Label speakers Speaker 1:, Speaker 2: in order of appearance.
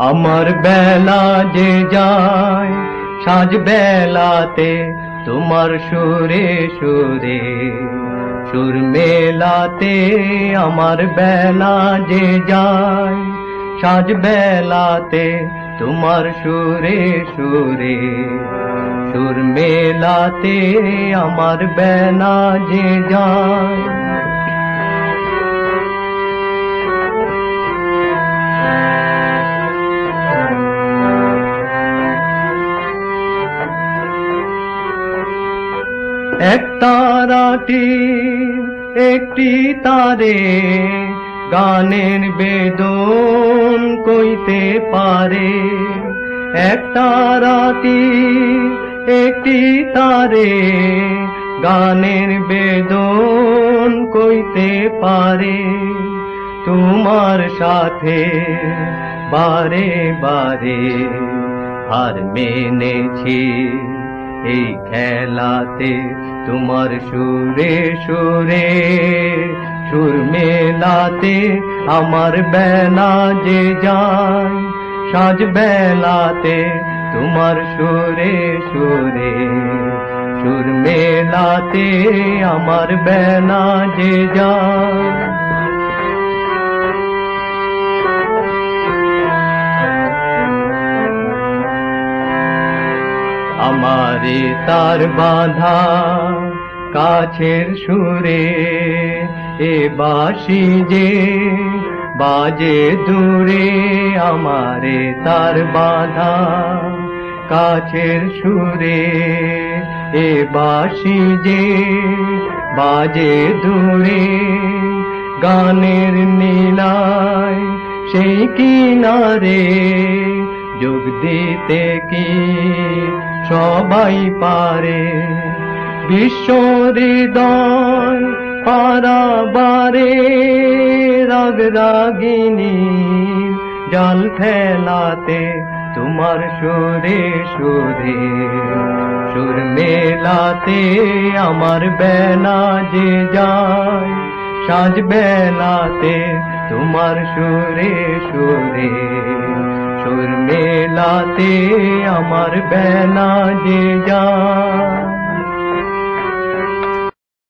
Speaker 1: আমার বেলা যে যায় সাজ বেলাতে তোমার সুরে সুরে সুর মেলাতে আমার বেলা যে যায় সাজ বেলাতে তোমার সুরে সুরে সুর মেলাতে আমার বেলা যে যায়। এক তারাটি একটি তারে গানের বেদন কইতে পারে। এক তারাটি একটি তারে গানের বেদন কইতে পারে। তোমার সাথে বারে বারে হার মেনেছি এই খেলাতে তোমার সুরে সুরে সুর মেলাতে আমার বেলা যে যায় সাজ বেলাতে তোমার সুরে সুরে সুর মেলাতে আমার বেলা যে যায়। আমারে তার বাঁধা কাছের সুরে এ বাঁশি যে বাজে দূরে। আমারে তার বাঁধা কাছের সুরে এ বাঁশি যে বাজে দূরে। গানের নীলায় সেই কিনারে যোগ দিতে কি সবাই পারে। বিশ্ব হৃদয় পারাবারে রাগ রাগিনী জাল ফেলাতে তোমার সুরে সুরে সুর মেলাতে আমার বেলা যে যায় সাজ বেলাতে তোমার সুরে সুরে সুর মেলাতে আমার বেলা যে যায়।